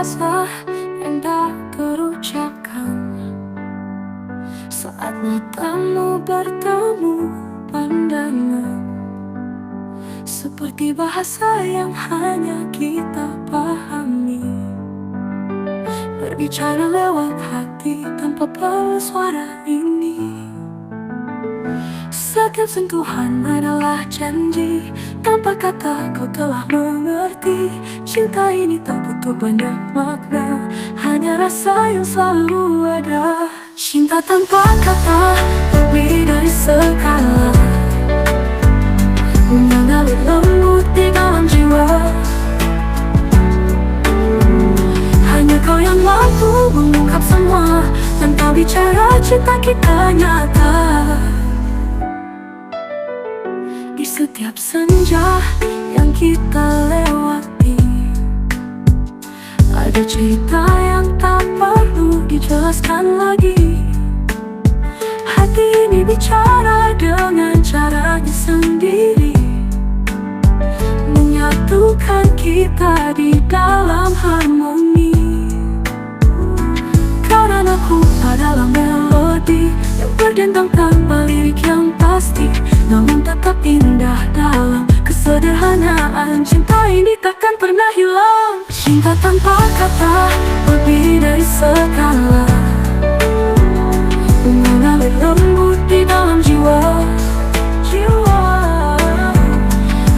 bahasa yang tak terucapkan. Saat matamu bertemu pandangan, seperti bahasa yang hanya kita pahami, berbicara lewat hati tanpa bersuara ini. Setiap sentuhan adalah janji, tanpa kata kau telah mengerti. Cinta ini tak butuh banyak makna, hanya rasa yang selalu ada. Cinta tanpa kata, lebih dari skala, mengalir lembut di dalam jiwa. Hanya kau yang mampu mengungkap semua, tanpa bicara cinta kita nyata. Di setiap senja yang kita lewati, ada cerita yang tak perlu dijelaskan lagi. Hati ini bicara dengan caranya sendiri, menyatukan kita di dalam harmoni. Karena aku adalah melodi yang berdendang tanpa lirik yang pasti, namun tetap indah dalam kesederhanaan. Cinta ini takkan pernah hilang. Cinta tanpa kata, lebih dari skala, mengalir lembut di dalam jiwa.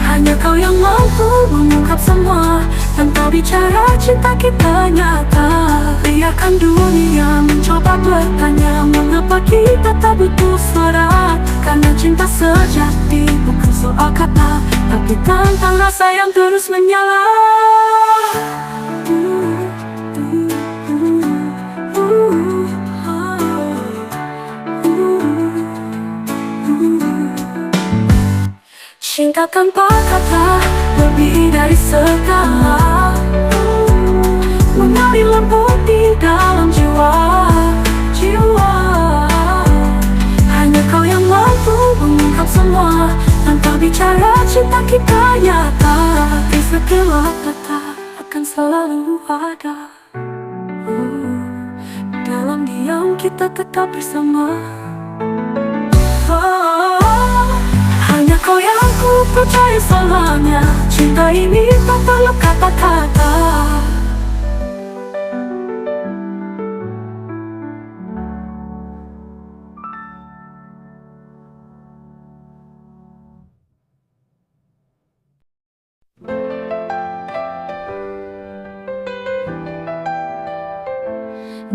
Hanya kau yang mampu mengungkap semua, tanpa bicara cinta kita nyata. Biarkan dunia mencoba bertanya, mengapa kita tak butuh suara. Karena cinta sejati bukan soal kata, tapi tentang rasa yang terus menyala. Cinta tanpa kata, lebih dari skala, mengalir lembut di dalam jiwa. Hanya kau yang mampu mengungkap semua, tanpa bicara cinta kita nyata. Di segala kata akan selalu ada, dalam diam kita tetap bersama. Hanya kau yang ku percaya selamanya. Cinta ini tak perlu kata-kata.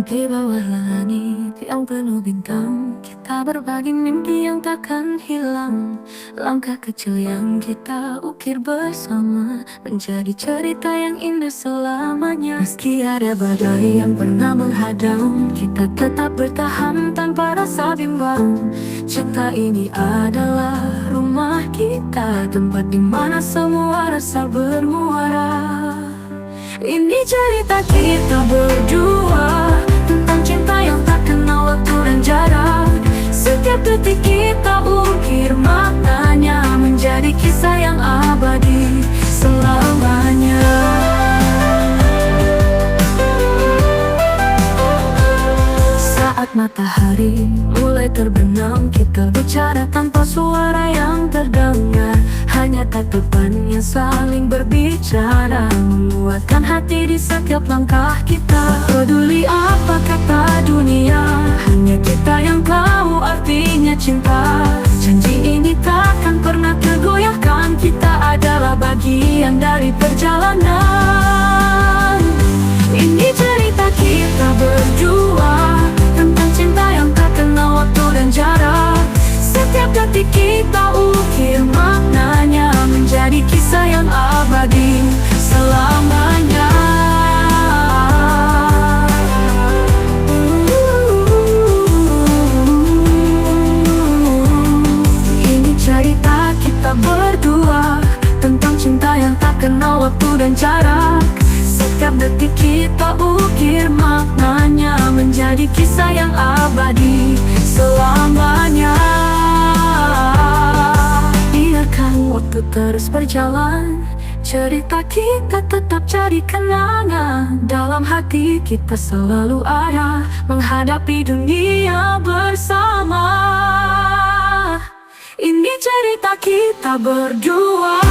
Di bawah langit yang penuh bintang, kita berbagi mimpi yang takkan hilang. Langkah kecil yang kita ukir bersama, menjadi cerita yang indah selamanya. Meski ada badai yang pernah menghadang, kita tetap bertahan tanpa rasa bimbang. Cinta ini adalah rumah kita, tempat dimana semua rasa bermuara. Ini cerita kita berdua, tentang cinta yang tak kenal waktu dan jarak. Setiap detik kita ukir maknanya, menjadi kisah yang abadi selamanya. Saat matahari mulai terbenam, kita bicara tanpa suara yang terdengar. Hanya tatapan yang saling berbicara, menguatkan hati di setiap langkah kita. Tak peduli apa kata dunia, hanya kita yang tahu artinya cinta. Janji ini takkan pernah tergoyahkan, kita adalah bagian dari perjalanan. Ini cerita kita berdua, tentang cinta yang tak kenal waktu dan jarak. Setiap detik kita ukir maknanya, menjadi kisah yang abadi selamanya. Ini cerita kita berdua, tentang cinta yang tak kenal waktu dan jarak. Setiap detik kita ukir maknanya, menjadi kisah yang abadi selamanya. Biarkan waktu terus berjalan, cerita kita tetap jadi kenangan. Dalam hati kita selalu ada, menghadapi dunia bersama. Ini cerita kita berdua,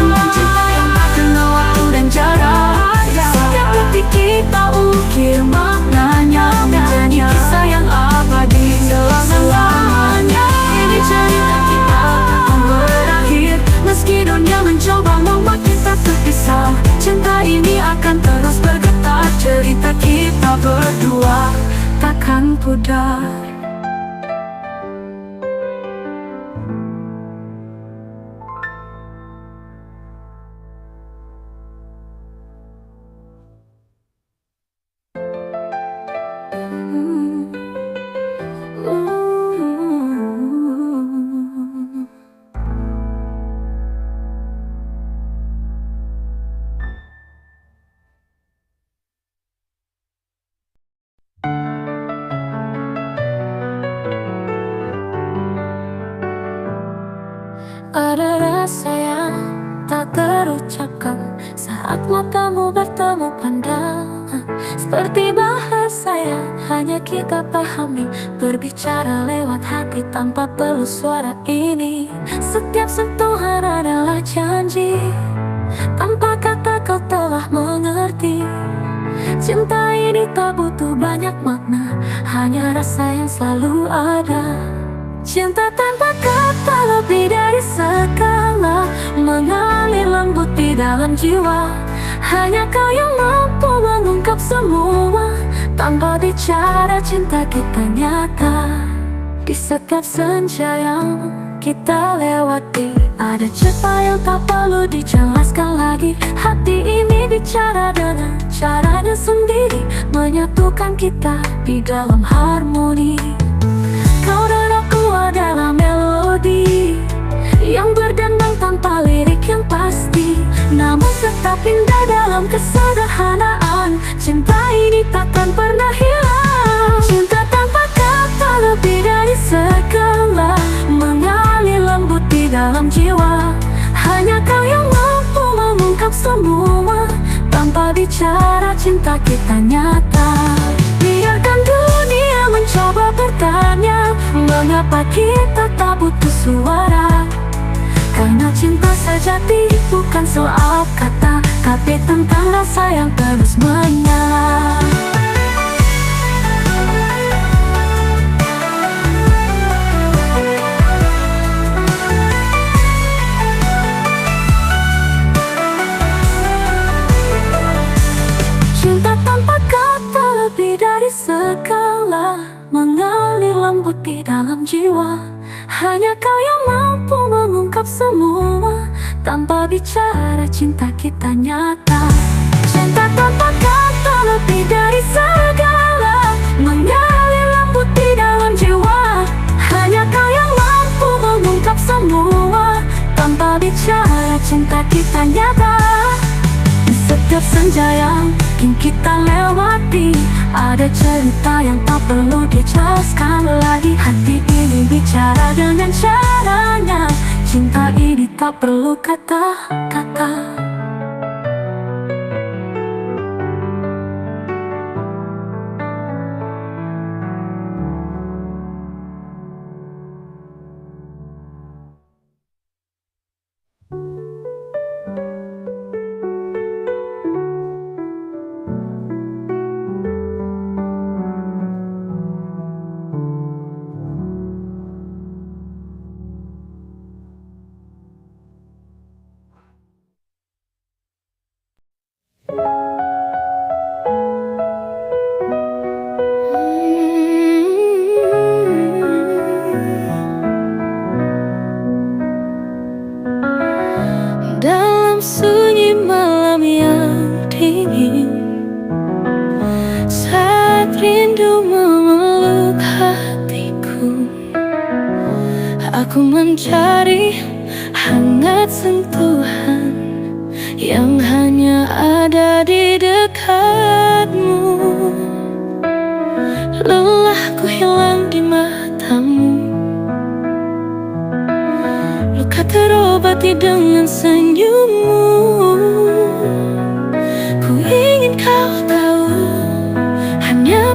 tentang cinta yang tak kenal waktu dan jarak. Setiap detik kita ukir maknanya, menjadi kisah yang abadi selama-lamanya. Ini cerita kita takkan berakhir, meski dunia mencoba membuat kita terpisah. Cinta ini akan terus bergetar, cerita kita berdua takkan pudar. Ada rasa yang tak terucapkan saat matamu bertemu pandangan. Seperti bahasa yang hanya kita pahami, berbicara lewat hati tanpa perlu suara ini. Setiap sentuhan adalah janji, tanpa kata kau telah mengerti. Cinta ini tak butuh banyak makna, hanya rasa yang selalu ada. Cinta tanpa kata lebih dari sekala, mengalir lembut di dalam jiwa. Hanya kau yang mampu mengungkap semua, tanpa bicara cinta kita nyata. Di setiap senja yang kita lewati, ada cerita yang tak perlu dijelaskan lagi. Hati ini bicara dengan caranya sendiri, menyatukan kita di dalam harmoni. Kau dan aku adalah melodi yang berdendang tanpa lirik yang pasti, namun tetap indah dalam kesederhanaan. Cinta ini takkan pernah hilang. Cinta tanpa kata lebih dari segala, mengalir lembut di dalam jiwa. Hanya kau yang mampu mengungkap semua, tanpa bicara cinta kita nyata. Biarkan dunia mencoba bertanya, mengapa kita tak butuh suara. Karena cinta sejati bukan soal kata, tapi tentang rasa yang terus menyala. Cinta tanpa kata lebih dari segala, mengalir lembut di dalam jiwa. Hanya kau yang mampu mengungkap semua, tanpa bicara cinta kita nyata. Cinta tanpa kata lebih dari segala, mengalir lembut di dalam jiwa. Hanya kau yang mampu mengungkap semua, tanpa bicara cinta kita nyata. Setiap senja yang kita lewati, ada cerita yang tak perlu dijelaskan lagi. Hati ini bicara dengan caranya, cinta ini tak perlu kata-kata. Dalam sunyi malam yang dingin, saat rindu memeluk hatiku, aku mencari hangat sentuhan yang hanya ada di dekatmu. Lelahku hilang di matamu, luka terobati dengan senyummu.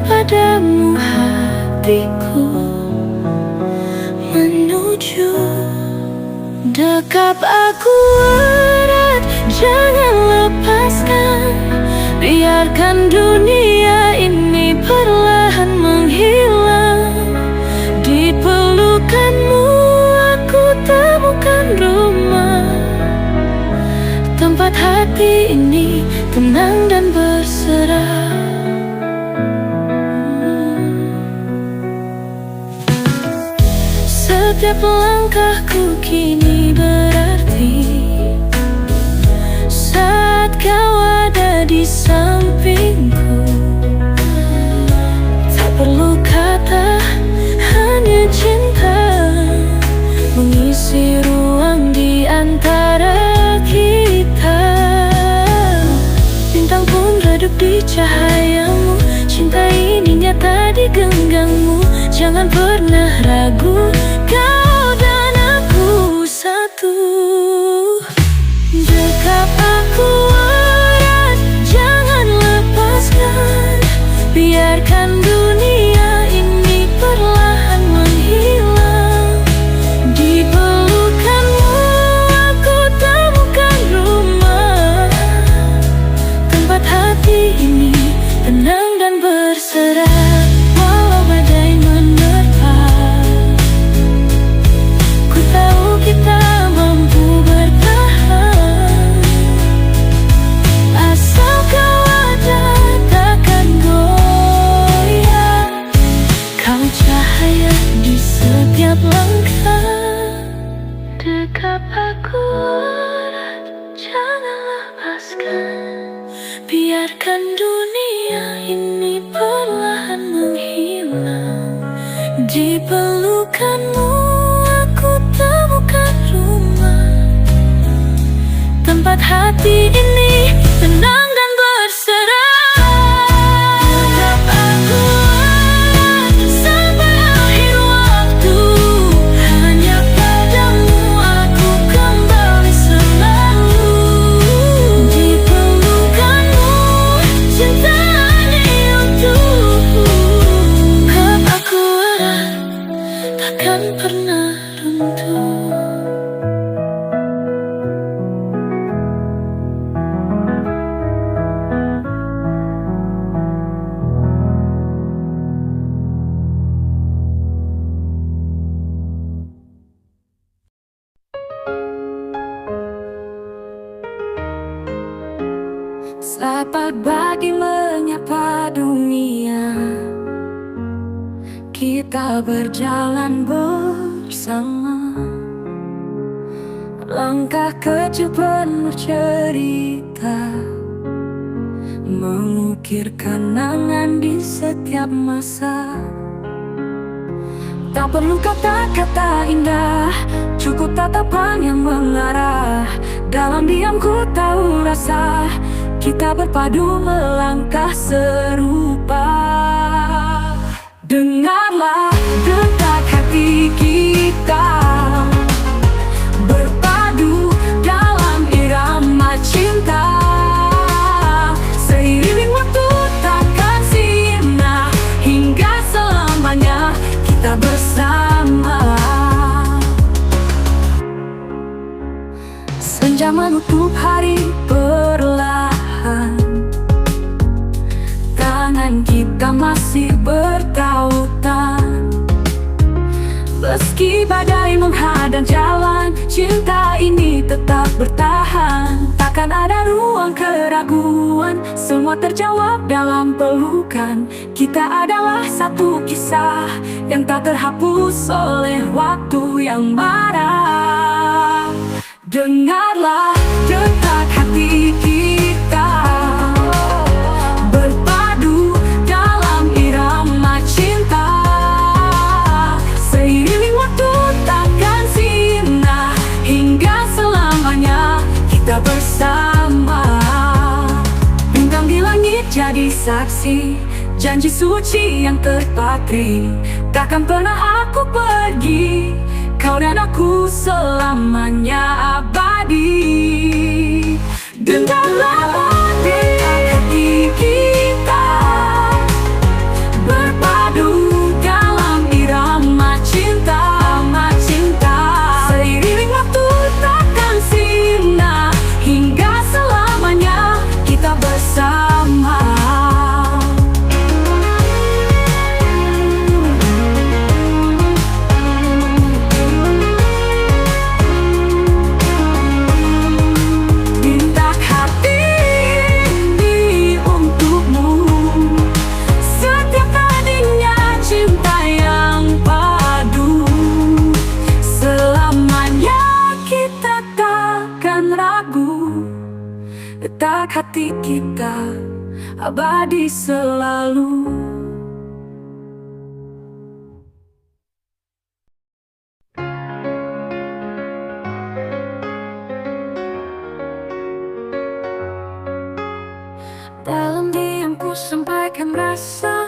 padamu hatiku menuju. Dekap aku erat, jangan lepaskan. Biarkan dunia ini perlahan menghilang. Di pelukanmu aku temukan rumah, tempat hati ini tenang dan berserah. Setiap langkahku kini berarti saat kau ada di sampingku. Tak perlu kata, hanya cinta mengisi ruang di antara kita. Bintang pun redup di cahayamu. Cinta ini nyata di genggammu. Jangan pernah ragu, kau dan aku satu. Dekap aku erat, jangan lepaskan. Biarkan dunia ini perlahan menghilang. Di pelukanmu aku temukan rumah, tempat hati ini tenang dan berserah. Walau badai menerpa, ku tahu kita mampu bertahan. Asal kau ada takkan goyah. Kau cahaya di setiap langkah. Dekap aku erat, jangan lepaskan. Biarkan dunia ini perlahan menghilang. Di pelukanmu aku temukan rumah, tempat hati ini tenang dan berserah. Dekap aku erat sampai akhir waktu. Hanya padamu aku kembali selalu. Di pelukanmu cinta ini untukku. Dekap aku erat, takkan pernah runtuh. Selamat pagi menyapa dunia, kita berjalan bersama. Langkah kecil penuh cerita, mengukir kenangan di setiap masa. Tak perlu kata-kata indah, cukup tatapan yang mengarah. Dalam diam ku tahu rasa, kita berpadu melangkah serupa. Dengarlah detak hati kita, berpadu dalam irama cinta. Seiring waktu takkan sirna, hingga selamanya kita bersama. Senja menutup hari perlahan, tangan kita masih bertautan. Meski badai menghadang jalan, cinta ini tetap bertahan. Takkan ada ruang keraguan, semua terjawab dalam pelukan. Kita adalah satu kisah yang tak terhapus oleh waktu yang marah. Dengarlah detak hati kita, berpadu dalam irama cinta. Seiring waktu takkan sirna, hingga selamanya kita bersama. Bintang di langit jadi saksi, janji suci yang terpatri. Takkan pernah aku pergi, kau dan aku selamanya abadi. Dengarlah detak hati kita, detak hati kita abadi selalu. Dalam diam ku sampaikan rasa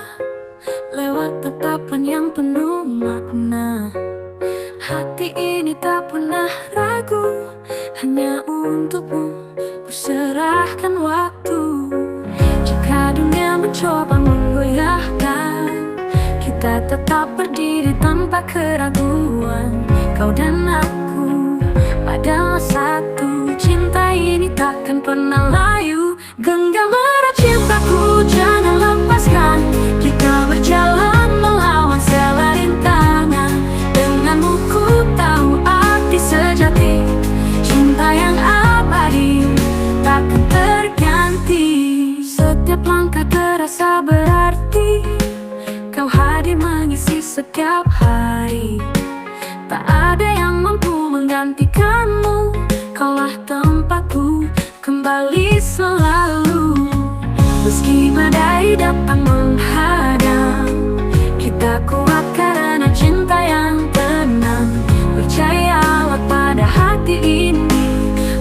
lewat tatapan yang penuh makna. Hati ini tak pernah ragu, hanya untukmu ku serahkan waktu. Jika dunia mencoba menggoyahkan, kita tetap berdiri tanpa keraguan. Kau dan aku adalah satu, cinta ini takkan pernah layu. Genggam erat cintaku, jangan lepaskan. Kita berjalan melawan segala rintangan. Denganmu ku tahu arti sejati, cinta yang abadi takkan terganti. Setiap langkah terasa berarti, kau hadir mengisi setiap hari. Tak ada yang mampu menggantikanmu, kaulah tempatku kembali selalu. Meski badai datang menghadang, kita kuat karena cinta yang tenang. Percayalah pada hati ini,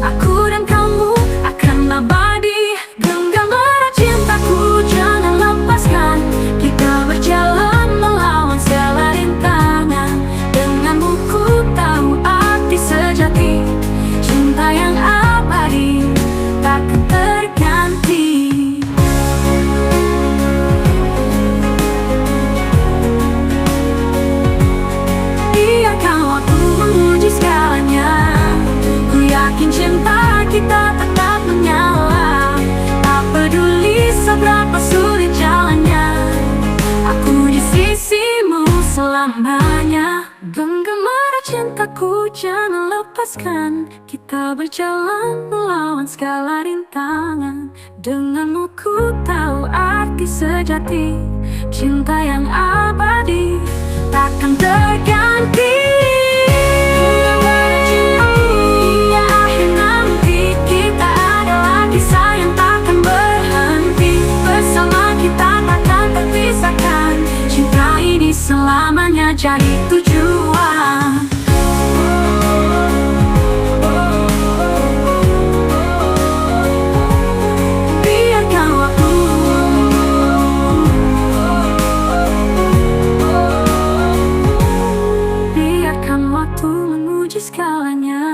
aku dan kamu akan abadi. Genggam erat cintaku, jangan lepaskan. Kita berjalan melawan segala rintangan. Denganmu ku tahu arti sejati, cinta yang abadi takkan terganti. Biarkan waktu menguji segalanya, ku yakin cinta kita tetap menyala. Tak peduli seberapa sulit jalannya, aku di sisimu selamanya. Genggam erat cintaku, jangan lepaskan. Kita berjalan melawan segala rintangan. Denganmu ku tahu arti sejati, cinta yang abadi takkan terganti. Genggam erat cintaku, hingga akhir nanti. Kita adalah kisah yang takkan berhenti. Bersama kita takkan terpisahkan. Cinta ini selamanya jadi tujuan. Biarkan waktu, biarkan waktu menguji segalanya.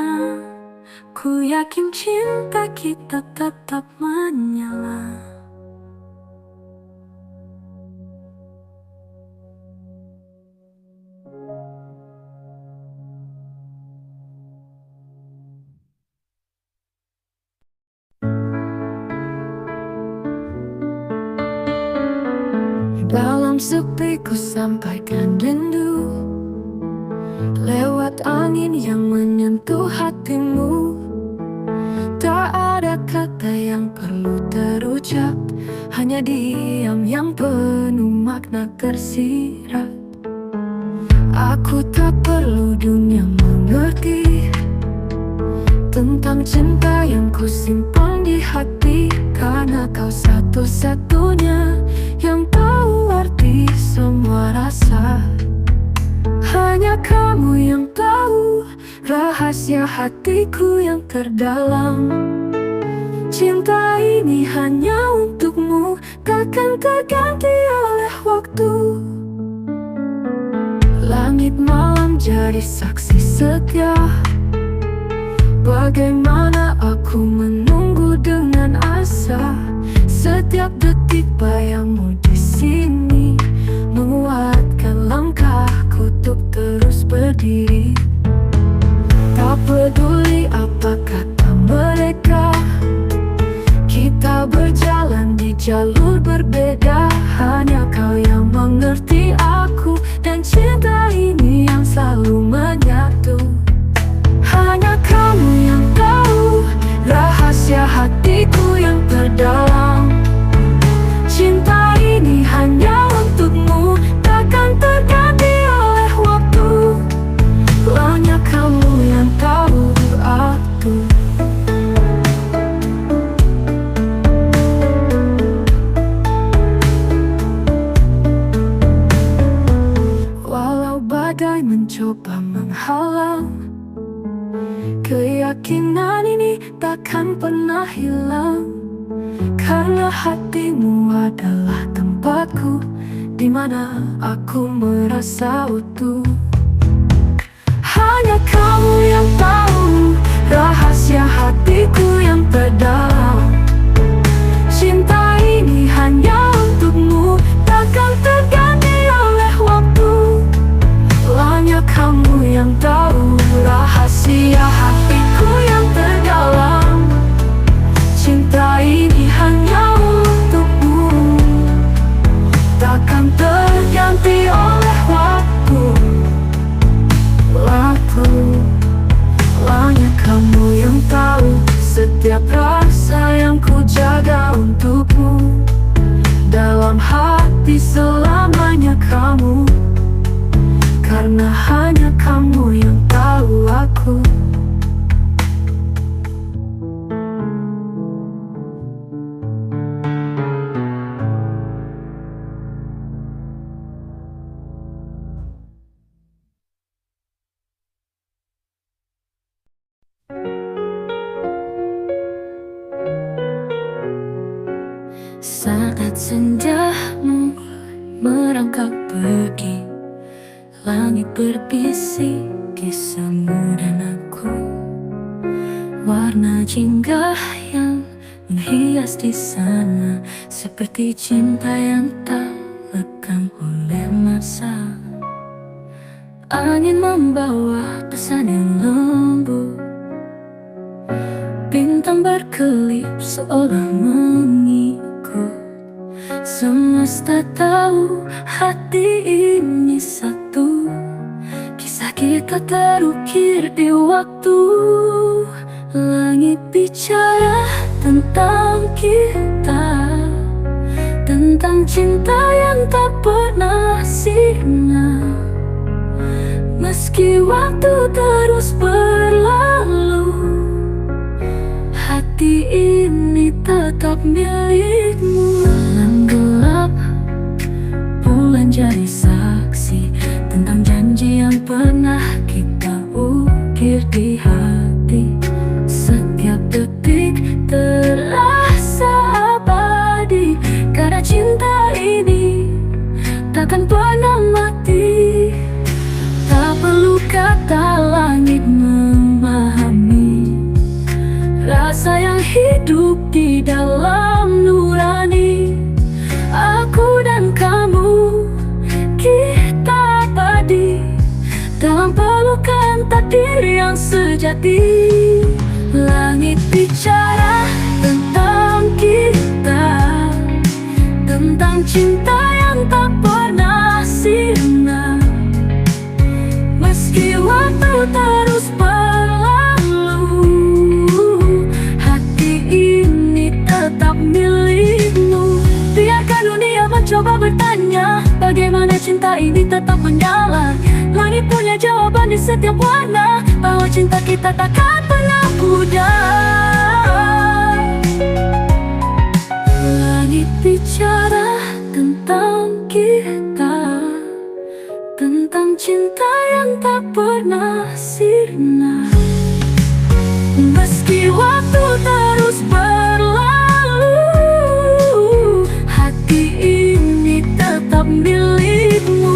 Ku yakin cinta kita tetap menyala. Dalam sepi ku sampaikan rindu, lewat angin yang menyentuh hatimu. Tak ada kata yang perlu terucap, hanya diam yang penuh makna tersirat. Aku tak perlu dunia mengerti tentang cinta yang ku simpan di hati, karena kau satu-satunya yang tahu arti semua rasa. Hanya kamu yang tahu rahasia hatiku yang terdalam. Cinta ini hanya untukmu, takkan terganti oleh waktu. Langit malam jadi saksi setia, bagaimana aku menunggu dengan asa. Setiap detik bayangmu di sini menguatkan langkahku untuk terus berdiri. Tak peduli apa kata mereka, kita berjalan di jalur berbeda. Hanya kau yang mengerti aku, dan cinta ini yang selalu menyatu. Hanya kamu yang tahu rahasia hatiku yang terdalam. Cinta ini hanya untukmu, takkan terganti oleh waktu. kenangan ini takkan pernah hilang, karena hatimu adalah tempatku, di mana aku merasa utuh. Hanya kamu yang tahu rahasia hatiku yang terdalam. Cinta ini hanya untukmu, takkan terganti oleh waktu. Hanya kamu yang tahu rahasia hatiku yang terdalam. Cinta ini hanya untukmu, takkan terganti oleh waktu. Hanya kamu yang tahu setiap rasa yang ku jaga untukmu. Dalam hati selamanya kamu, karena hanya kamu yang tahu aku. Saat senjamu merangkak pergi, langit berbisik kisahmu dan aku. Warna jingga yang menghias di sana, seperti cinta yang tak lekang oleh masa. Angin membawa pesan yang lembut, bintang berkelip seolah mengikut. Semesta tahu hati ini satu, kisah kita terukir di waktu. Langit bicara tentang kita, tentang cinta yang tak pernah sirna. Meski waktu terus berlalu, hati ini tetap milikmu. Malam gelap, bulan jadi saksi tentang janji yang pernah kita ukir di hati. Setiap detik terasa abadi, karena cinta ini takkan pernah mati. Tak perlu kata langit memahami rasa yang hidup di dalam nurani. Aku dan kamu, kita abadi dalam pelukan takdir yang sejati. Langit bicara tentang kita, tentang cinta yang tak pernah sirna. Meski waktu terus berlalu, hati ini tetap milikmu. Biarkan dunia mencoba bertanya, bagaimana cinta ini tetap menyala. Langit punya jawaban di setiap warna, bahwa cinta kita takkan pernah pudar. Langit bicara tentang kita, tentang cinta yang tak pernah sirna. Meski waktu terus berlalu, hati ini tetap milikmu.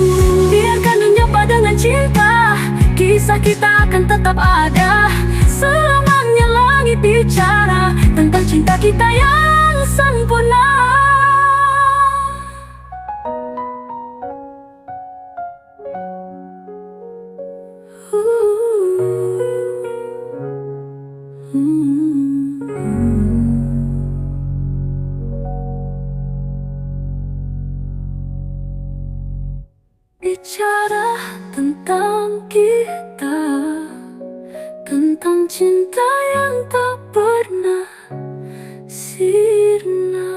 Biarkan menyapa dengan cinta, kisah kita akan tetap ada. Selamanya langit bicara tentang cinta kita yang sempurna. Bicara tentang kita, tentang cinta yang tak pernah sirna.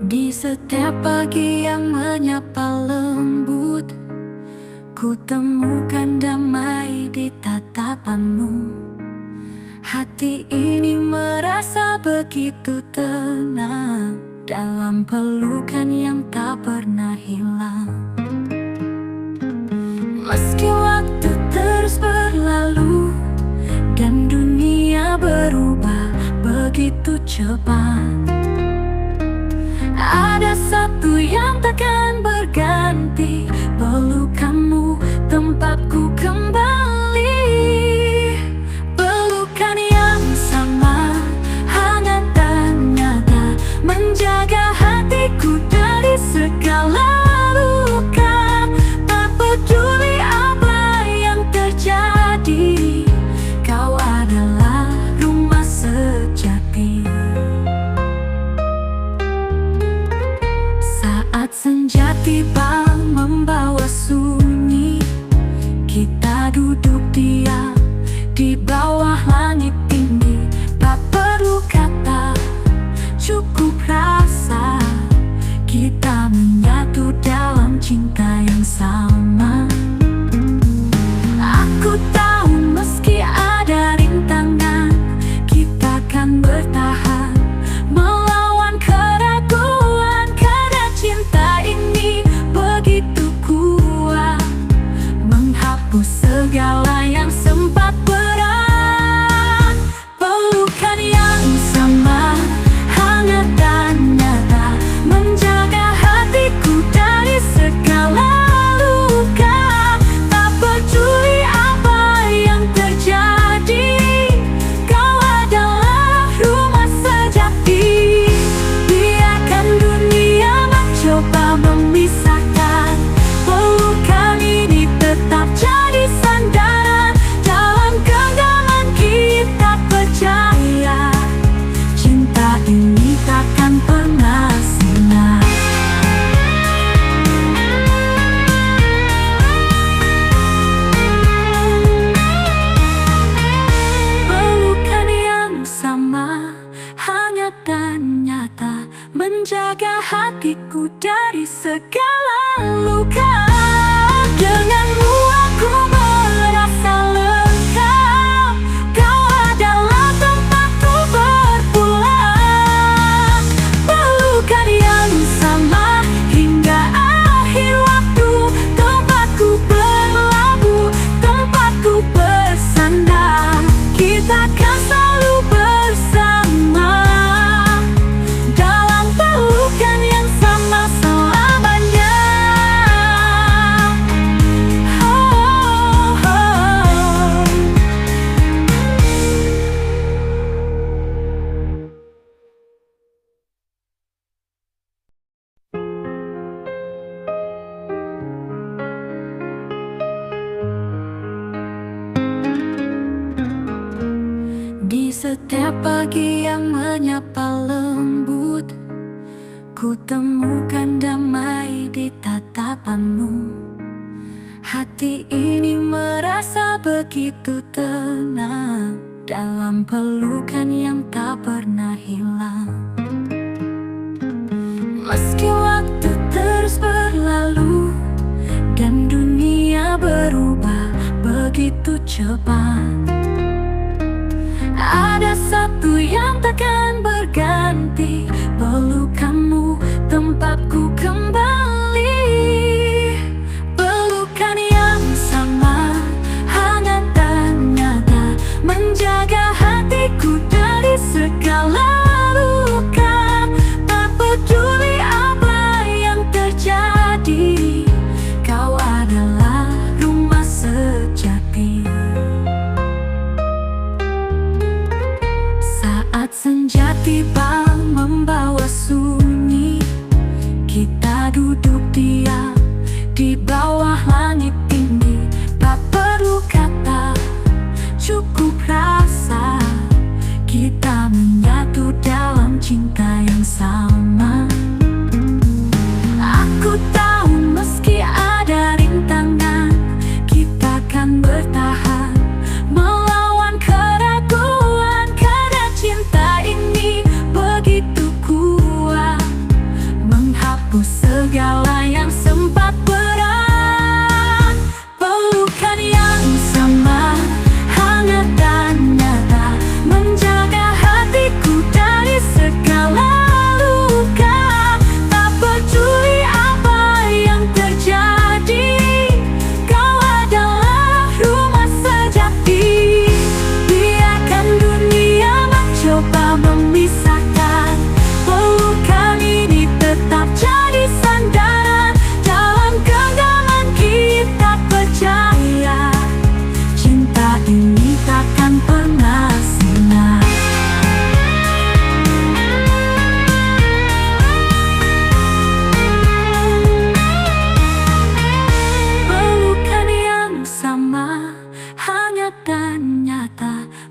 Di setiap pagi yang menyapa lembut, ku temukan damai di tatapanmu. Hati ini merasa begitu tenang dalam pelukan yang tak pernah hilang. Meski waktu terus berlalu dan dunia berubah begitu cepat, ada satu yang takkan berganti, pelukanmu tempatku kembali. Pelukan yang sama, hangat dan nyata, menjaga hatiku dari segala luka. Tak peduli apa yang terjadi, kau adalah rumah sejati. Saat senja tiba membawa sunyi, kita duduk diam di bawah langit tinggi. Tak perlu kata, cukup rasa, kita menyatu dalam cinta yang sama. Aku tahu meski ada rintangan, kita kan bertahan melawan keraguan. Karena cinta ini begitu kuat, menghapus segala yang sempat berat. Pelukan yang sama, hangat dan nyata, menjaga hatiku dari segala luka. Tak peduli apa yang terjadi, kau adalah rumah sejati. Biarkan dunia mencoba memisahkan, pelukan ini tetap jadi sandaran. Dalam genggaman kita percaya, cinta ini takkan pernah sirna. Pelukan yang sama, hangat dan nyata, menjaga hatiku dari segala luka. Denganmu aku merasa lengkap, kau adalah tempatku berpulang. Pelukan yang sama hingga akhir waktu, tempatku berlabuh, tempatku bersandar. Kita kan selalu bersama dalam pelukan yang sama selamanya. Oh, oh. Di setiap pagi yang menyapa lembut, ku temukan damai di tatapanmu. Hati ini merasa begitu tenang dalam pelukan yang tak pernah hilang. Meski waktu terus berlalu dan dunia berubah begitu cepat, ada satu yang takkan berganti, pelukanmu tempatku kembali. Pelukan yang sama, hangat dan nyata, menjaga hatiku dari segala luka. Tak peduli apa yang terjadi, kau adalah rumah sejati.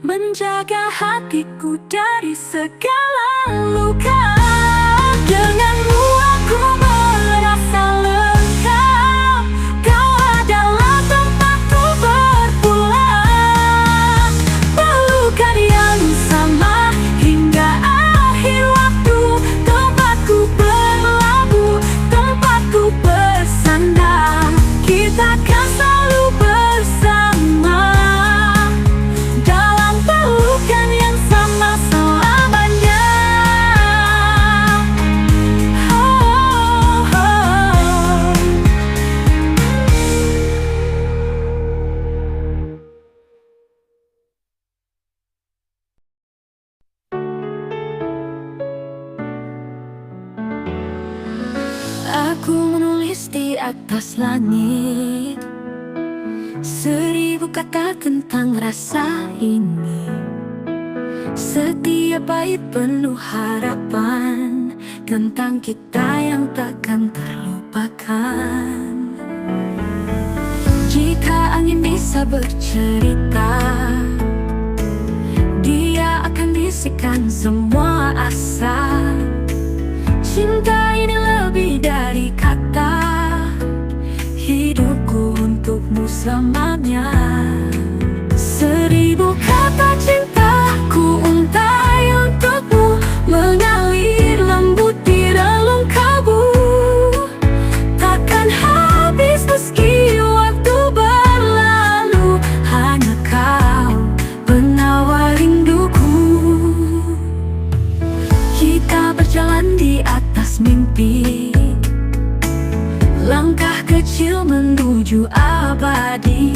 menjaga hatiku dari segala luka. Denganmu aku merasa lengkap, kau adalah tempatku berpulang. Pelukan yang sama hingga akhir waktu, tempatku berlabuh, tempatku bersandar. Kita akan selalu bersama dalam pelukan yang sama selamanya. Oh, oh. Aku menulis di atas langit 1000 kata tentang rasa ini. Setiap bait penuh harapan tentang kita yang takkan terlupakan. Jika angin bisa bercerita, dia akan bisikan semua asa. Cinta ini lebih dari kata, hidupku untukmu selamanya. 1000 kata cintaku untai untukmu, mengalir lembut di relung kalbu. Takkan habis meski waktu berlalu, hanya kau penawar rinduku. Kita berjalan di atas mimpi, langkah kecil menuju abadi.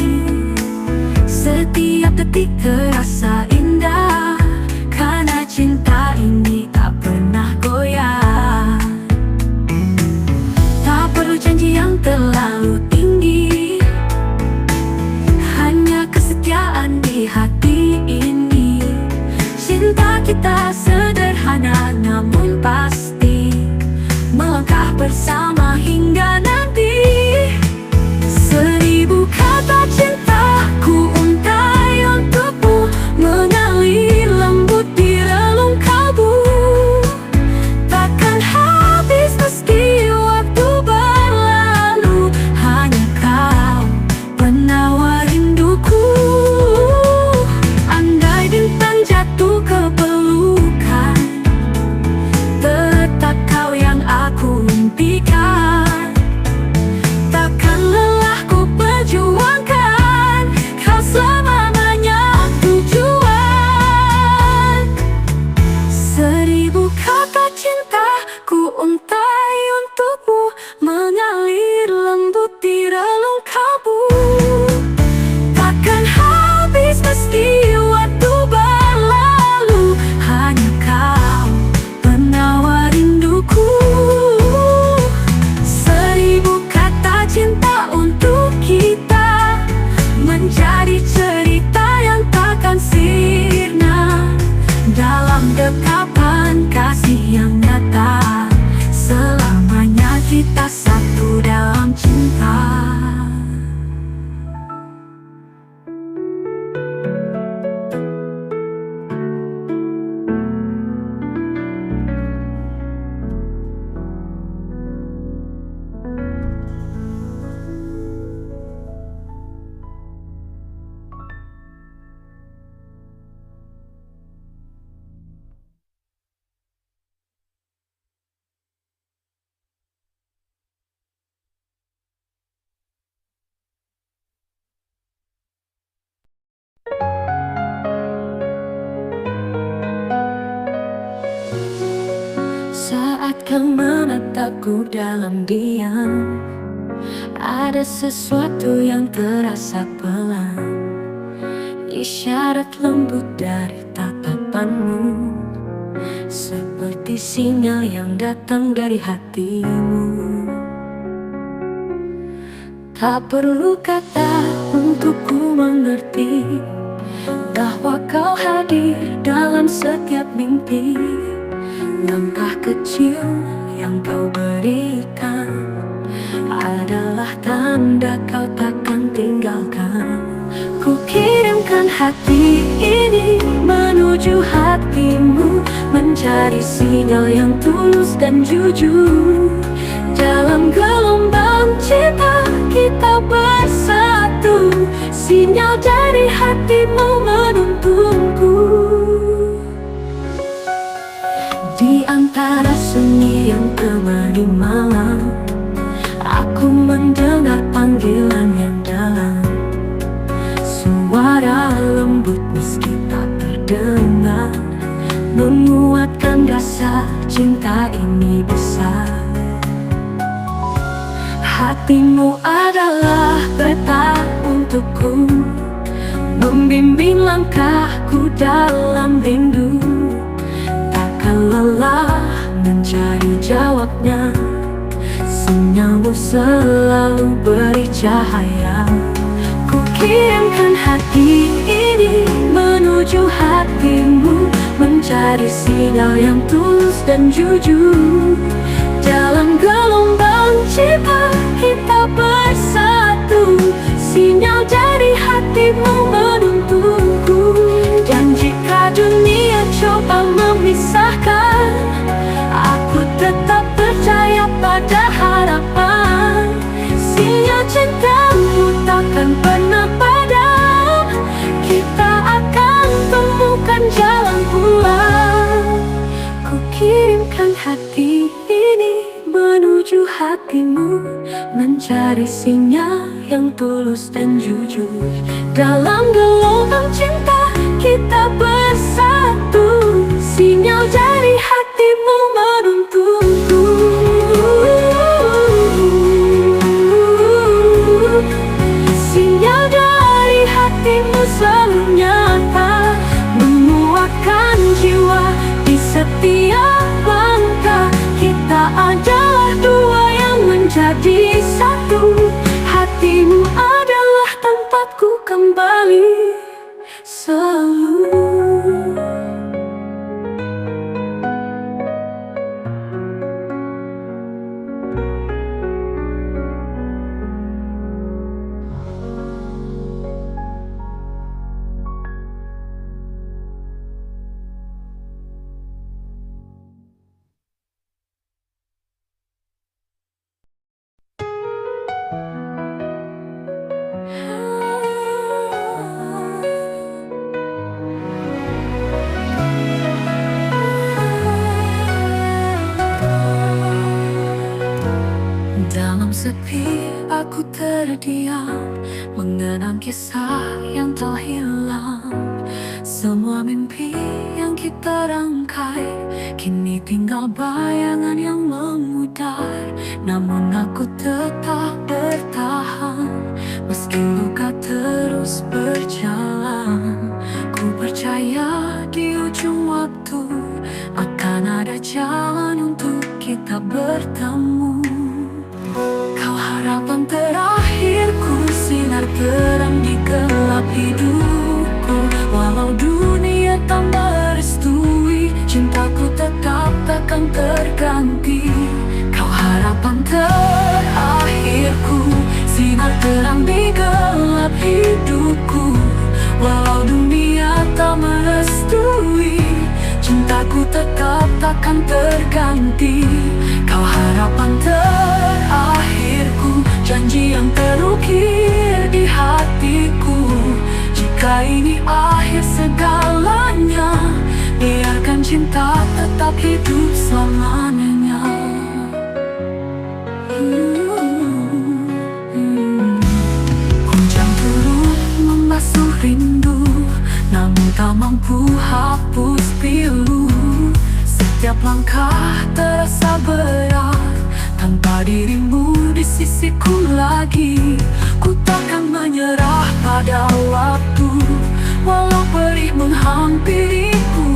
Setiap detik terasa indah, karena cinta ini tak pernah goyah. Tak perlu janji yang terlalu tinggi, hanya kesetiaan di hati ini. Cinta kita sederhana namun pasti, melangkah bersama hingga nanti. 1000 kata cintaku untai untukmu, mengalir lembut di relung kalbu. Takkan habis meski waktu berlalu, hanya kau penawar rinduku. Andai bintang jatuh ke pelukan, tetap kau yang aku impikan. Takkan lelah ku perjuangkan, kau selamanya tujuan. 1000 kata cintaku untai untukmu, mengalir lembut di relung kalbu. Takkan habis meski waktu berlalu, hanya kau penawar rinduku. 1000 kata cinta untuk kita, menjadi cerita yang takkan sirna. Dalam dekapan kasih yang nyata, selamanya kita satu dalam cinta. Saat kau menatapku dalam diam, ada sesuatu yang terasa pelan, isyarat lembut dari tatapanmu, seperti sinyal yang datang dari hatimu. Tak perlu kata untuk ku mengerti bahwa kau hadir dalam setiap mimpi. Langkah kecil yang kau berikan adalah tanda kau takkan tinggalkan. Ku kirimkan hati ini menuju hatimu, mencari sinyal yang tulus dan jujur. Dalam gelombang cinta kita bersatu, sinyal dari hatimu menuntunku. Di antara sunyi yang temani malam, aku mendengar panggilan yang dalam. Suara lembut meski tak terdengar, menguatkan rasa cinta ini besar. Hatimu adalah peta untukku, membimbing langkahku dalam rindu. Takkan lelah mencari jawabnya, sinyalmu selalu beri cahaya. Ku kirimkan hati ini menuju hatimu, mencari sinyal yang tulus dan jujur. Dalam gelombang cinta kita bersatu, sinyal dari hatimu menuntunku. Dan jika dunia coba memisahkan, aku tetap percaya pada harapan. Sinyal cintamu takkan pernah padam, kita akan temukan jalan pulang. Ku kirimkan hati ini menuju hatimu, mencari sinyal yang tulus dan jujur. Dalam gelombang cinta kita bersatu, sinyal dari hatimu menuntunku. Sinyal dari hatimu selalu nyata, menguatkan jiwa di setiap langkah. Kita adalah dua yang menjadi satu, hatimu adalah tempatku kembali selalu. Dalam sepi aku terdiam, mengenang kisah yang telah hilang. Semua mimpi yang kita rangkai, kini tinggal bayangan yang memudar. Namun aku tetap bertahan, meski luka terus berjalan. Ku percaya di ujung waktu akan ada jalan untuk kita bertemu. Kau harapan terakhirku, sinar terang di gelap hidupku. Walau dunia tak merestui, cintaku tetap takkan terganti. Kau harapan terakhirku, sinar terang di gelap hidupku. Walau dunia tak merestui, cintaku tetap takkan terganti. Kau harapan terakhirku, janji yang terukir di hatiku. Jika ini akhir segalanya, biarkan cinta tetap hidup selamanya. Hujan turun membasuh rindu, namun tak mampu hapus pilu. Setiap langkah terasa berat, tanpa dirimu di sisiku lagi. Ku takkan menyerah pada waktu, walau perih menghampiriku.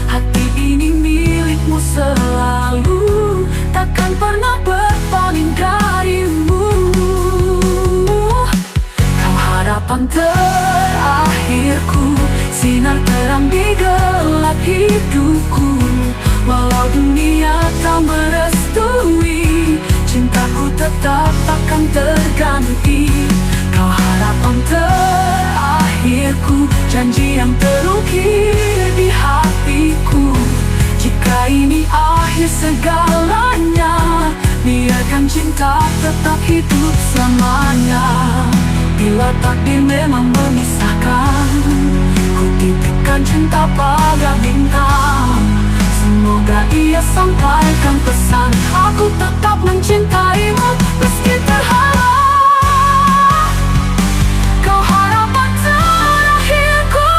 Hati ini milikmu selalu, takkan pernah berpaling darimu. Kau harapan terakhirku, sinar terang di gelap hidupku. Walau dunia tak merestui, cintaku tetap takkan terganti. Kau harapan terakhirku, segalanya. Biarkan cinta tetap hidup selamanya. Bila takdir memang memisahkan, ku titipkan cinta pada bintang. Semoga ia sampaikan pesan, aku tetap mencintaimu meski terhalang. Kau harapan terakhirku,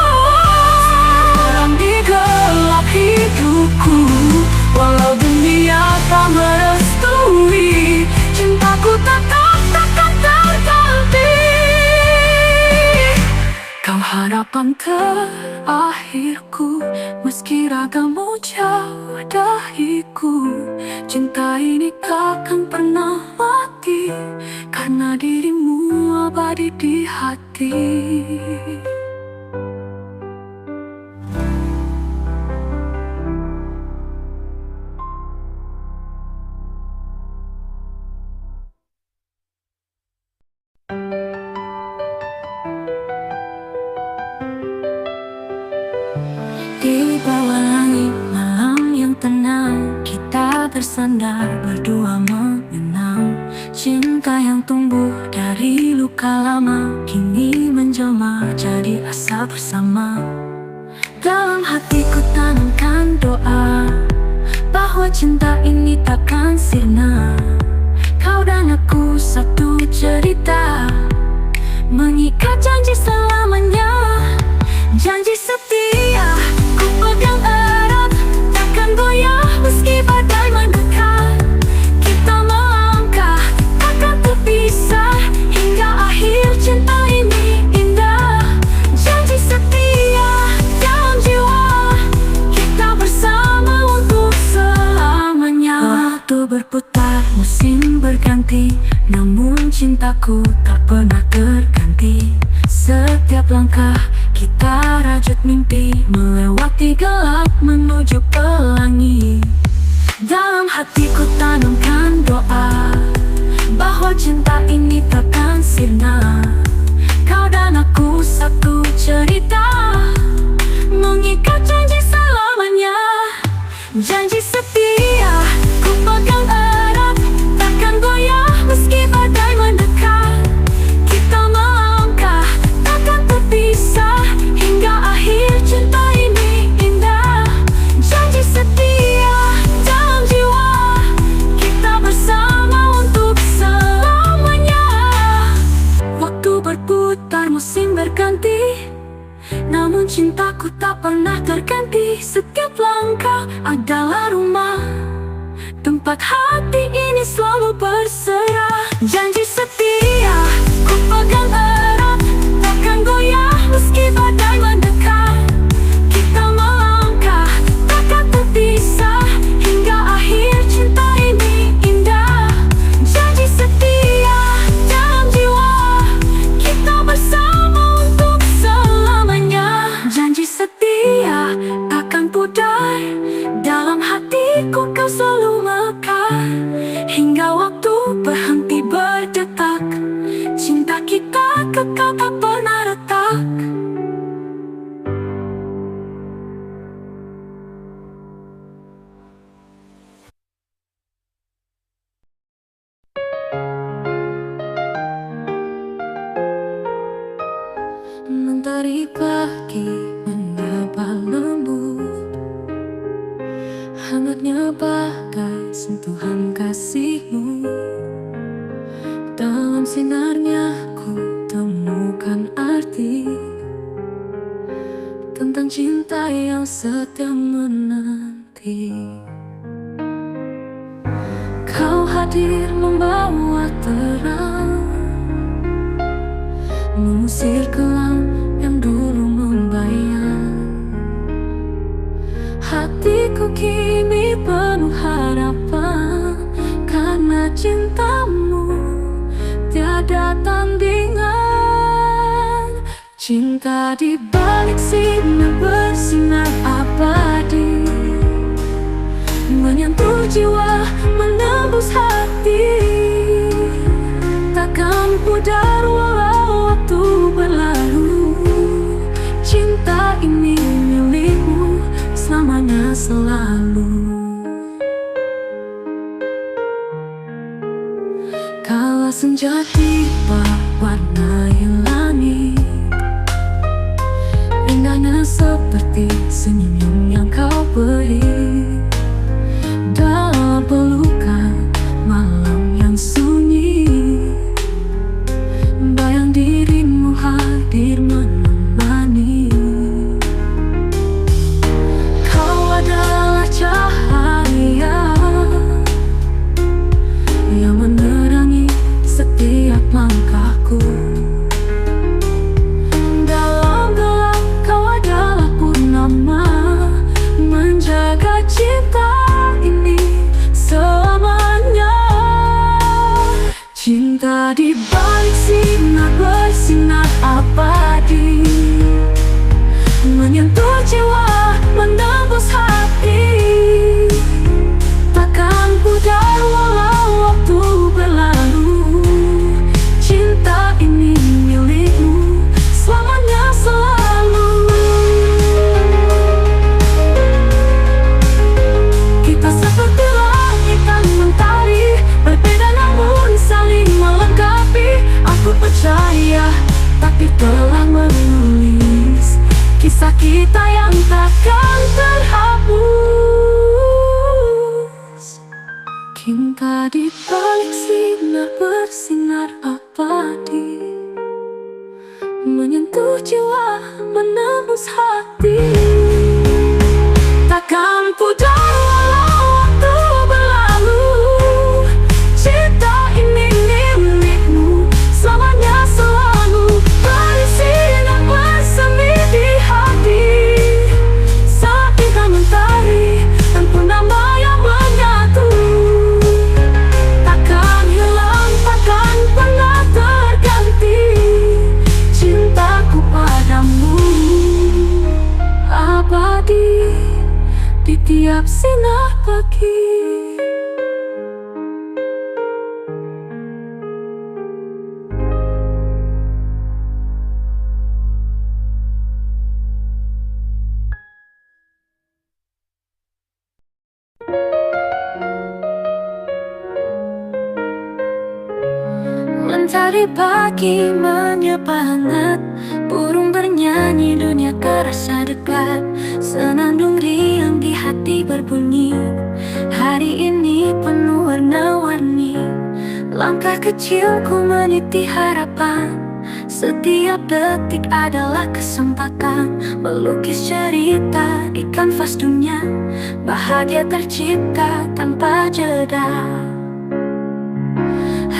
terang di gelap hidupku. Walau dunia tak merestui, cintaku tetap takkan terganti. Kau harapan terakhirku, meski ragamu jauh dahiku. Cinta ini takkan pernah mati, karena dirimu abadi di hati. Di bawah langit malam yang tenang, kita bersandar berdua mengenang. Cinta yang tumbuh dari luka lama, kini menjelma jadi asa bersama. Dalam hatiku tanamkan doa, bahwa cinta ini takkan sirna. Kau dan aku satu cerita, mengikat janji selamanya. Janji setia ku pegang erat, takkan goyah meski badai mendekat. Kita melangkah, takkan terpisah, hingga akhir cinta ini indah. Janji setia dalam jiwa, kita bersama untuk selamanya. Waktu berputar, musim berganti, namun cintaku tak pernah terganti. Setiap langkah kita rajut mimpi, melewati gelap menuju pelangi. Dalam hatiku tanamkan doa, bahwa cinta ini takkan sirna. Kau dan aku satu cerita, mengikat janji selamanya. Janji setia ku pegang erat, takkan goyah meski badai mendekat. Kita melangkah, takkan terpisah, hingga akhir cinta ini indah. Janji setia dalam jiwa, kita bersama untuk selamanya. Waktu berputar, musim berganti, namun cintaku tak pernah terganti. Setiap langkah adalah rumah, tempat hati ini selalu berserah. Janji setia ku pegang erat, takkan goyah meski badai mendekat. Kita melangkah, takkan terpisah, hingga akhir cinta ini indah. Janji setia dalam jiwa, kita bersama untuk selamanya. Janji setia takkan pudar, dalam hatiku kau selalu mekar. Hingga waktu berhenti berdetak, cinta kita kekal tak pernah retak. Mentari pagi menyapa lembut, hangatnya bagai sentuhan kasihmu. Dalam sinarnya ku temukan arti tentang cinta yang setia menanti. Kau hadir membawa terang, mengusir kelam yang dulu membayang. Hatiku kini penuh harapan, karena cintamu tiada tandingan. Cinta di balik sinar bersinar abadi, menyentuh jiwa, menembus hati. Takkan pudar walau waktu berlalu, cinta ini milikmu selamanya selalu. Senja tiba warnai langit, indahnya seperti senyum yang kau beri. Dalam pelukan malam yang sunyi, bayang dirimu hadir menemani. Kau adalah cahaya yang menerangi setiap langkahku. Dalam gelap kau adalah purnama, menjaga cinta ini selamanya. Cinta di balik sinar bersinar abadi, menyentuh jiwa, menembus hati. Takkan pudar walau waktu berlalu, cinta ini milikmu selamanya selalu. Kita seperti langit dan mentari, berbeda namun saling melengkapi. Aku percaya takdir telah menulis kisah kita yang takkan terhapus. Cinta di balik sinar bersinar abadi, menyentuh jiwa, menembus hati. Takkan pudar walau waktu berlalu, cinta ini milikmu selamanya selalu. Bersinar bersemi di hati, saat kita mentari dan purnama yang menyatu. Takkan hilang, takkan pernah terganti, cintaku padamu abadi di tiap sinar pagi. Mentari pagi menyapa hangat, burung bernyanyi, dunia terasa dekat. Senandung riang di hati berbunyi, hari ini penuh warna-warni. Langkah kecilku meniti harapan, setiap detik adalah kesempatan melukis cerita di kanvas dunia. Bahagia tercipta tanpa jeda.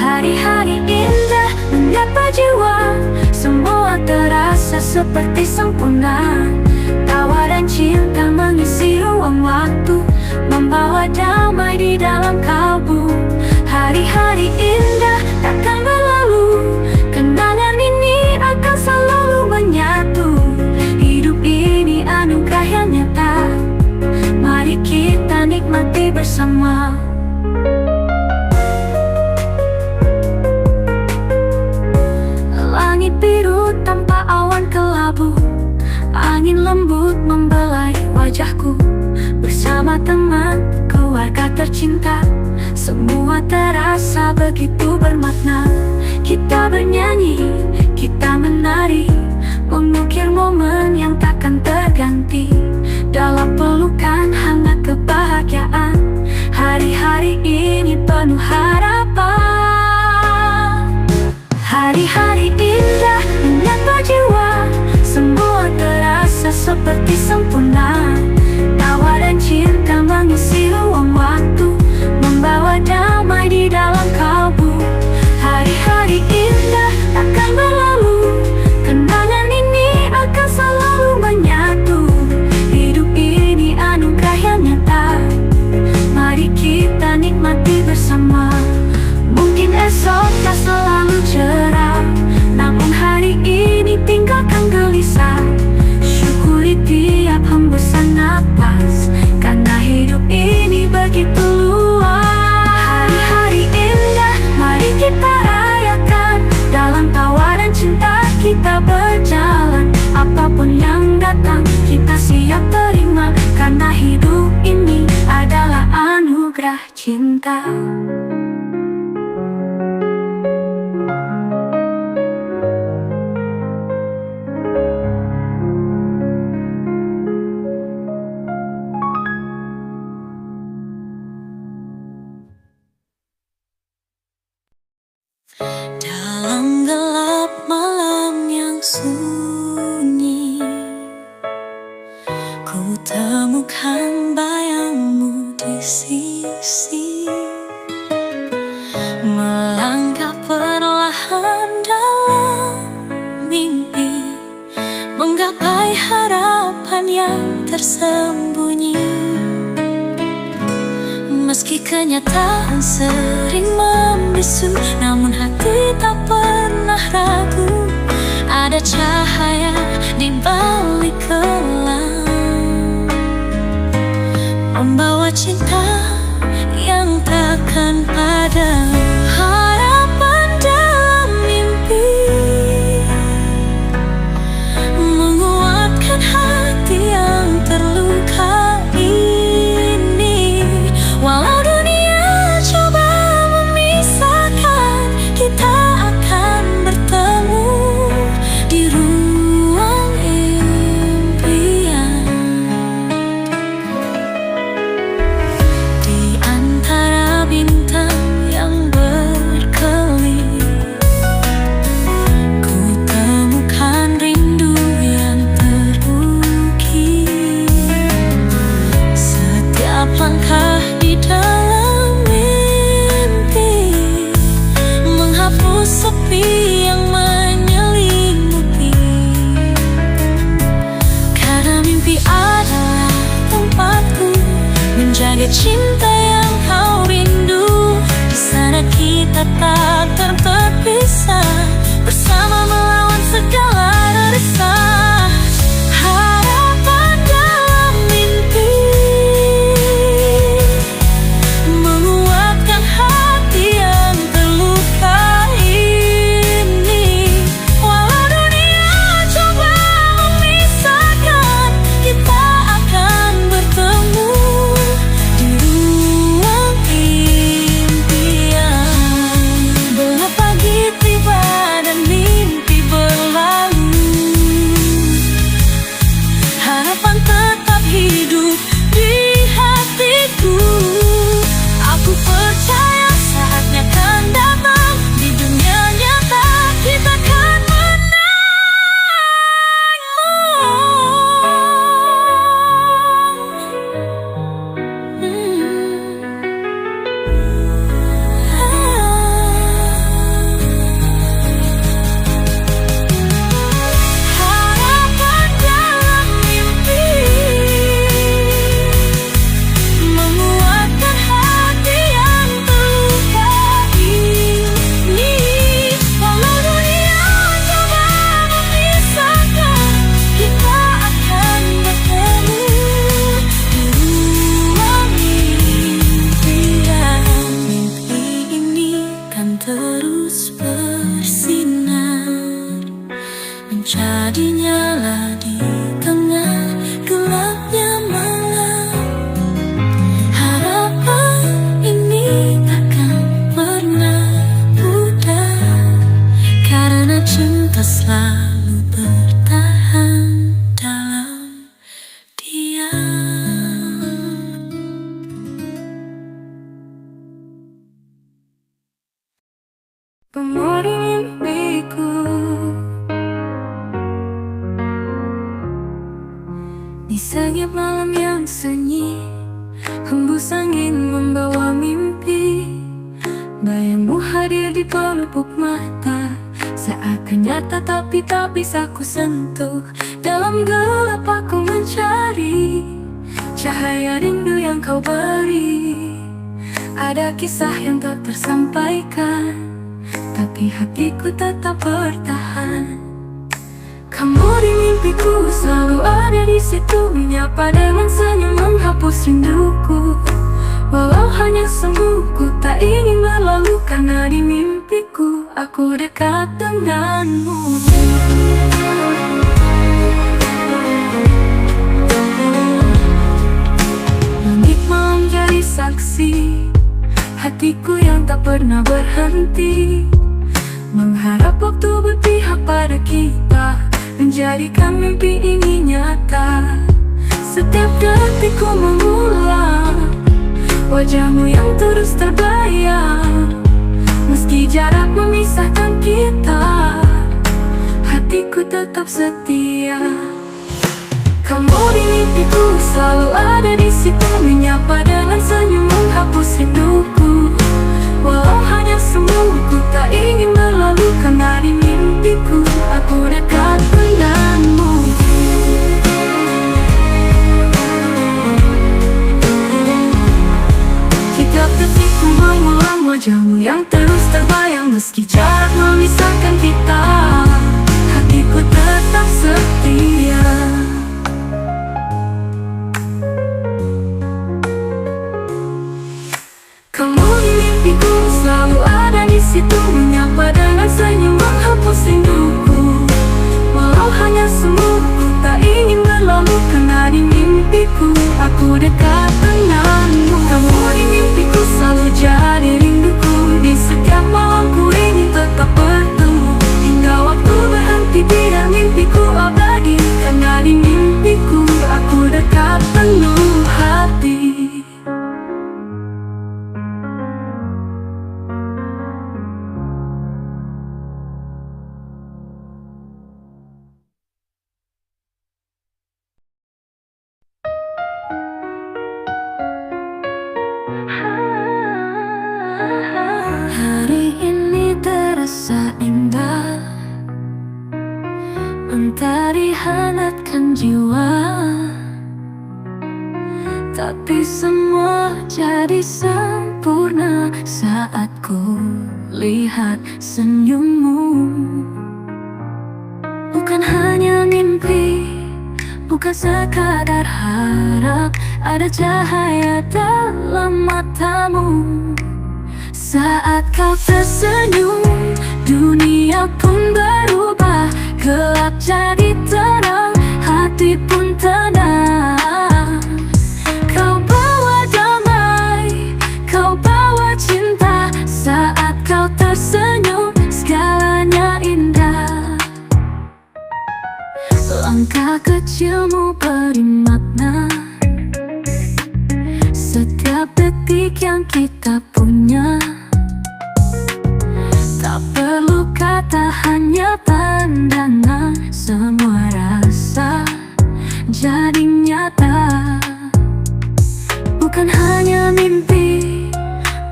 Hari-hari indah menyapa jiwa, semua terasa seperti sempurna. Tawa dan cinta mengisi ruang waktu, membawa damai di dalam kalbu. Hari-hari indah takkan berlalu, kenangan ini akan selalu menyatu. Hidup ini anugerah yang nyata, mari kita nikmati bersama. Langit biru tanpa awan kelabu, angin lembut membelai wajahku. Bersama teman, keluarga tercinta, semua terasa begitu bermakna. Kita bernyanyi, kita menari, mengukir momen yang takkan terganti. Dalam pelukan hangat kebahagiaan, hari-hari ini penuh harapan. Hari-hari indah menyapa jiwa, semua terasa seperti sempurna. Tawa dan cinta mengisi ruang waktu, membawa damai di dalam kalbu. Hari-hari indah takkan berlalu, kenangan ini akan selalu menyatu. Hidup ini anugerah yang nyata, mari kita nikmati bersama. Mungkin esok tak selalu cerah, namun hari ini tinggalkan gelisah. Syukuri tiap hembusan napas, karena hidup ini begitu luas. Hari-hari indah mari kita rayakan, dalam tawa dan cinta kita berjalan. Apapun yang datang kita siap terima, karena hidup ini adalah anugerah cinta. sunyi, ku temukan bayangmu di sisi. Melangkah perlahan dalam mimpi, menggapai harapan yang tersembunyi. Meski kenyataan sering membisu, namun hati tak pernah ragu. Ada cahaya di balik kelam, membawa cinta yang takkan padam. Harapan dalam mimpi menguatkan hati yang terluka ini. Walau dunia coba memisahkan, kita akan bertemu di ruang impian. Di antara bintang yang berkelip, ku temukan rindu yang terukir. Setiap langkah di dalam mimpi menghapus sepi yang menyelimuti. Karena mimpi adalah tempatku menjaga cinta yang kau rindu. Di sana kita tak terpisah, bersama melawan segala resah. Harapan dalam mimpi menguatkan hati yang terluka ini. Walau dunia coba memisahkan, kita akan bertemu di ruang impian. Gelap pagi tiba dan mimpi berlalu, harapan tetap hidup di hatiku. Aku percaya saatnya akan datang, di dunia nyata kita akan menang. Harapan dalam mimpi menguatkan hati yang terluka ini. Walau dunia coba memisahkan, kita akan bertemu di ruang impian. Mimpi ini kan terus bersinar, menjadi nyala di tengah gelapnya malam. Harapan ini takkan pernah pudar, karena cinta selalu bertahan dalam diam. Pemori mimpiku, di setiap malam yang sunyi, hembus angin membawa mimpi. Bayangmu hadir di pelupuk mata, seakan nyata tapi tak bisa ku sentuh. Dalam gelap aku mencari cahaya rindu yang kau beri. Ada kisah yang tak tersampaikan, tapi hatiku tetap bertahan. Kamu di mimpiku selalu ada di situ, menyapa dengan senyum menghapus rinduku. Walau hanya semu, ku tak ingin berlalu, karena di mimpiku aku dekat denganmu. Langit malam jadi saksi, hatiku yang tak pernah berhenti, mengharap waktu berpihak pada kita, menjadikan mimpi ini nyata. Setiap detikku mengulang wajahmu yang terus terbayang. Meski jarak memisahkan kita, hati hatiku tetap setia. Kamu di mimpiku selalu ada di situ, menyapa dengan senyum menghapus rinduku. Walau hanya seminggu, ku tak ingin berlalu, karena di mimpiku aku dekat denganmu. Setiap detikku mengulang wajahmu yang terus terbayang, meski jarak memisahkan kita, hatiku tetap setia. Kamu di mimpiku selalu ada di situ, menyapa dengan senyum menghapus rinduku. Walau hanya semu, ku tak ingin berlalu, karena di mimpiku aku dekat denganmu. Kamu di mimpiku selalu jadi rinduku, di setiap malam ku ingin tetap bertemu. Hingga waktu berhenti tidak, mimpiku abadi, karena di mimpiku aku dekat penuh hati. Hari ini terasa indah, mentari hangatkan jiwa, tapi semua jadi sempurna saat ku lihat senyummu. Bukan hanya mimpi, bukan sekadar harap, ada cahaya dalam matamu. Saat kau tersenyum, dunia pun berubah, gelap jadi terang, hati pun tenang. Kau bawa damai, kau bawa cinta, saat kau tersenyum, segalanya indah. Langkah kecilmu beri makna, setiap detik yang kita punya. Tak perlu kata, hanya pandangan, semua rasa jadi nyata. Bukan hanya mimpi,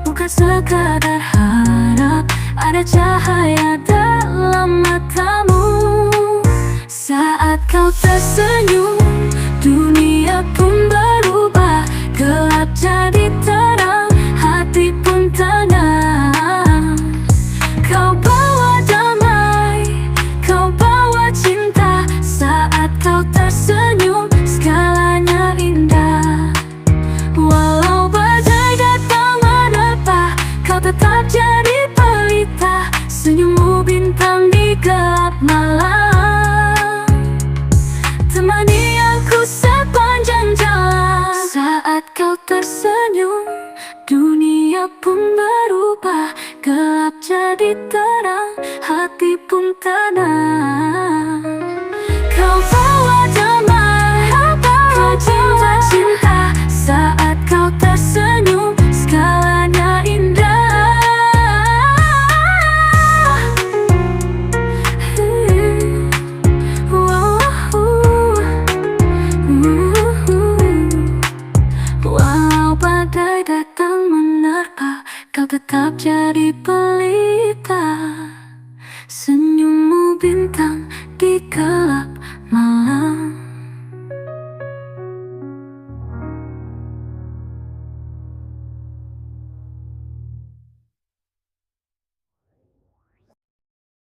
bukan sekadar harap, ada cahaya dalam matamu. Saat kau tersenyum, dunia pun berubah, gelap jadi terang, hati pun tenang. Kau bawa damai, kau bawa cinta, saat kau tersenyum, segalanya indah. Walau badai datang menerpa, kau tetap jadi pelita, senyummu bintang di gelap malam, temani aku sepanjang jalan. Saat kau tersenyum, dunia pun berubah, gelap jadi terang, hati pun tenang. Kau bawa damai, kau bawa cinta, saat kau tersenyum, segalanya indah. Walau badai datang menerpa, kau tetap jadi pelita, senyummu bintang di gelap.